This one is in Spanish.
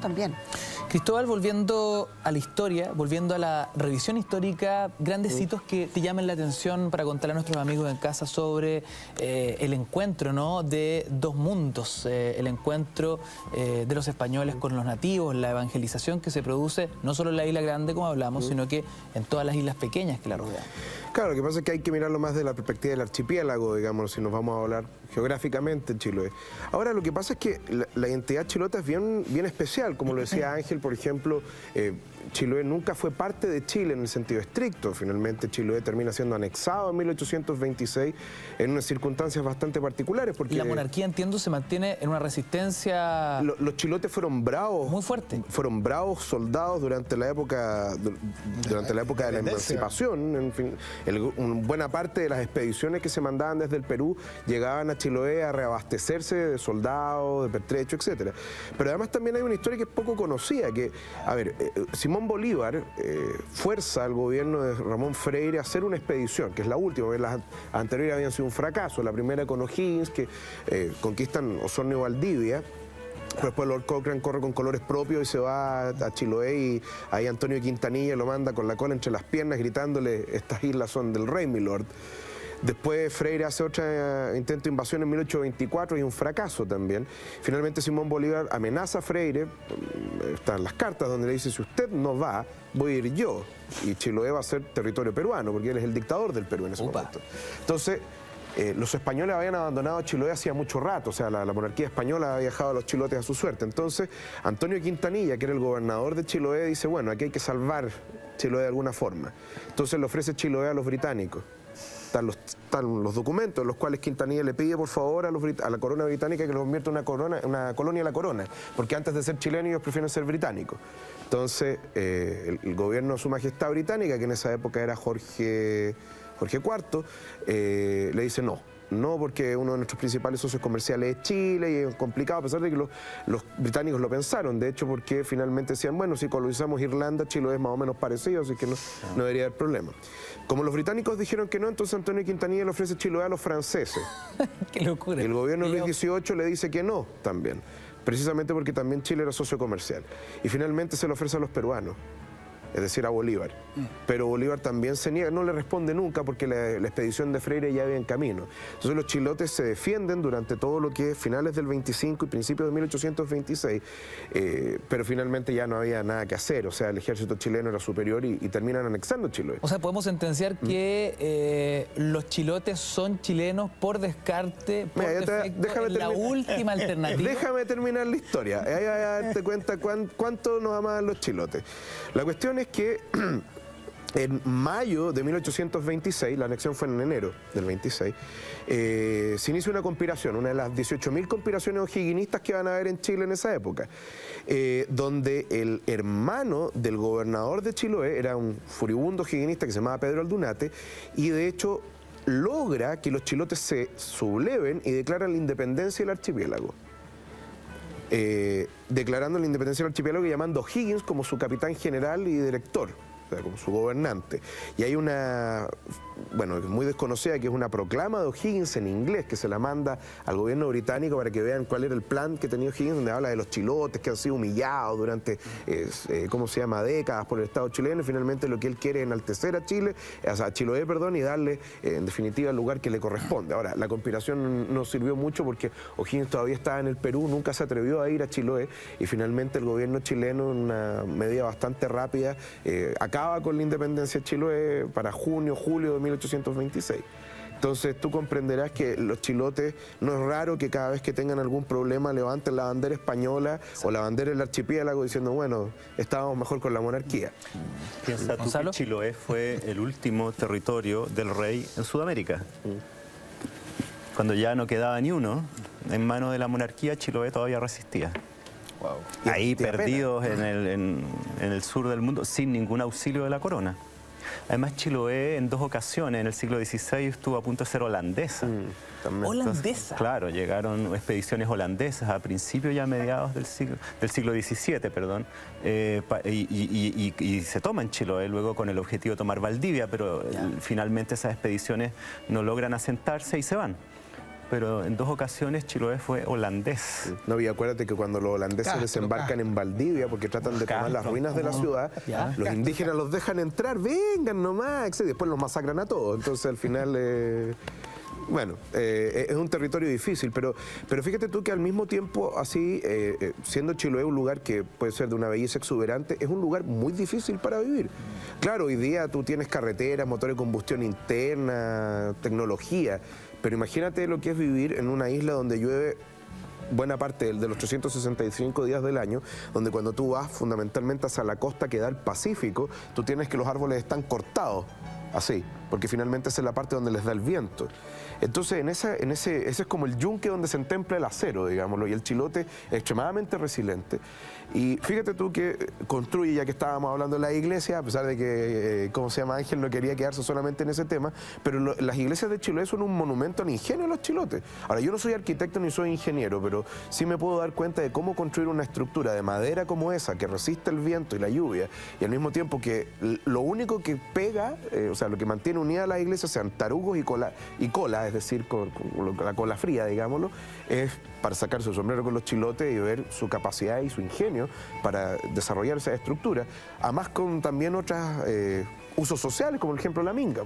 también. Cristóbal, volviendo a la historia, volviendo a la revisión histórica, grandes hitos que te llamen la atención para contarle a nuestros amigos en casa sobre el encuentro, ¿no?, de dos mundos, el encuentro de los españoles con los nativos, la evangelización que se produce no solo en la isla grande, como hablamos, sino que en todas las islas pequeñas que la rodean. Claro, lo que pasa es que hay que mirarlo más de la perspectiva del archipiélago, digamos, si nos vamos a hablar geográficamente en Chiloé. Ahora, lo que pasa es que la identidad chilota es bien especial, como lo decía Ángel, por ejemplo, Chiloé nunca fue parte de Chile en el sentido estricto. Finalmente Chiloé termina siendo anexado en 1826 en unas circunstancias bastante particulares. Porque la monarquía, entiendo, se mantiene en una resistencia... Los chilotes fueron bravos. Muy fuerte. Fueron bravos soldados durante la época de la emancipación. En fin, buena parte de las expediciones que se mandaban desde el Perú llegaban a Chiloé a reabastecerse de soldados, de pertrecho, etc. Pero además también hay una historia que es poco conocida, que, a ver, Simón Bolívar fuerza al gobierno de Ramón Freire a hacer una expedición, que es la última, porque las anteriores habían sido un fracaso. La primera con O'Higgins, que conquistan Osorno y Valdivia. Después Lord Cochrane corre con colores propios y se va a Chiloé, y ahí Antonio Quintanilla lo manda con la cola entre las piernas gritándole: estas islas son del rey, mi lord. Después Freire hace otro intento de invasión en 1824 y un fracaso también. Finalmente Simón Bolívar amenaza a Freire, están las cartas donde le dice: si usted no va, voy a ir yo. Y Chiloé va a ser territorio peruano, porque él es el dictador del Perú en ese momento. Entonces, los españoles habían abandonado Chiloé hacía mucho rato, o sea, la monarquía española había dejado a los chilotes a su suerte. Entonces, Antonio Quintanilla, que era el gobernador de Chiloé, dice: bueno, aquí hay que salvar Chiloé de alguna forma. Entonces le ofrece Chiloé a los británicos. Están los documentos en los cuales Quintanilla le pide por favor a la corona británica que lo convierta en una colonia de la corona, porque antes de ser chilenos ellos prefieren ser británicos. Entonces el gobierno de su majestad británica, que en esa época era Jorge IV, le dice no, porque uno de nuestros principales socios comerciales es Chile y es complicado, a pesar de que los británicos lo pensaron. De hecho, porque finalmente decían: bueno, si colonizamos Irlanda, Chile es más o menos parecido, así que no debería haber problema. Como los británicos dijeron que no, entonces Antonio Quintanilla le ofrece Chiloé a los franceses. ¡Qué locura! Y el gobierno de Luis XVIII le dice que no también, precisamente porque también Chile era socio comercial. Y finalmente se lo ofrece a los peruanos, es decir, a Bolívar. Pero Bolívar también se niega, no le responde nunca, porque la expedición de Freire ya iba en camino. Entonces los chilotes se defienden durante todo lo que es finales del 25 y principios de 1826, pero finalmente ya no había nada que hacer. O sea, el ejército chileno era superior y terminan anexando Chiloé. O sea, podemos sentenciar que los chilotes son chilenos por descarte, por defecto, la última alternativa. Déjame terminar la historia, ahí vas a darte cuenta cuánto nos amaban los chilotes. La cuestión es que en mayo de 1826, la anexión fue en enero del 26, se inicia una conspiración, una de las 18.000 conspiraciones o'higginistas que van a haber en Chile en esa época, donde el hermano del gobernador de Chiloé era un furibundo o'higginista que se llamaba Pedro Aldunate, y de hecho logra que los chilotes se subleven y declaran la independencia del archipiélago. Declarando la independencia del archipiélago y llamando a O'Higgins como su capitán general y director, o sea, como su gobernante. Y hay una, bueno, muy desconocida, que es una proclama de O'Higgins en inglés, que se la manda al gobierno británico para que vean cuál era el plan que tenía O'Higgins, donde habla de los chilotes que han sido humillados durante, ¿cómo se llama?, décadas por el Estado chileno, y finalmente lo que él quiere es enaltecer a Chile, o sea, a Chiloé, perdón, y darle, en definitiva, el lugar que le corresponde. Ahora, la conspiración no sirvió mucho porque O'Higgins todavía estaba en el Perú, nunca se atrevió a ir a Chiloé, y finalmente el gobierno chileno, en una medida bastante rápida, acaba con la independencia de Chiloé para junio, julio de 1826. Entonces tú comprenderás que los chilotes, no es raro que cada vez que tengan algún problema levanten la bandera española o la bandera del archipiélago diciendo: bueno, estábamos mejor con la monarquía. Piensa tú que Chiloé fue el último territorio del rey en Sudamérica. Cuando ya no quedaba ni uno en manos de la monarquía, Chiloé todavía resistía. Wow. Ahí perdidos en el sur del mundo, sin ningún auxilio de la corona. Además, Chiloé en 2 ocasiones en el siglo XVI estuvo a punto de ser holandesa. ¿Holandesa? Entonces, claro, llegaron expediciones holandesas a principios y a mediados del siglo XVII, perdón, y se toman Chiloé luego con el objetivo de tomar Valdivia, pero finalmente esas expediciones no logran asentarse y se van. pero en 2 ocasiones Chiloé fue holandés. No, y acuérdate que cuando los holandeses desembarcan en Valdivia, porque tratan de tomar las ruinas de la ciudad, los indígenas los dejan entrar, vengan nomás, y después los masacran a todos. Entonces al final... Bueno, es un territorio difícil, pero fíjate tú que al mismo tiempo, así, siendo Chiloé un lugar que puede ser de una belleza exuberante, es un lugar muy difícil para vivir. Claro, hoy día tú tienes carreteras, motores de combustión interna, tecnología, pero imagínate lo que es vivir en una isla donde llueve buena parte de los 365 días del año, donde cuando tú vas fundamentalmente hacia la costa que da el Pacífico, tú tienes que los árboles están cortados, así, porque finalmente esa es la parte donde les da el viento. Entonces, ese es como el yunque donde se entempla el acero, digámoslo, y el chilote es extremadamente resiliente. Y fíjate tú que construye, ya que estábamos hablando de la iglesia, a pesar de que, ¿cómo se llama? Ángel no quería quedarse solamente en ese tema, pero las iglesias de Chiloé son un monumento al ingenio de los chilotes. Ahora, yo no soy arquitecto ni soy ingeniero, pero sí me puedo dar cuenta de cómo construir una estructura de madera como esa, que resiste el viento y la lluvia, y al mismo tiempo que lo único que pega, o sea, lo que mantiene unida a la iglesia, sean tarugos y cola, es decir, con la cola fría, digámoslo, es para sacar su sombrero con los chilotes y ver su capacidad y su ingenio para desarrollar esa estructura, además con también otros usos sociales, como por ejemplo la minga.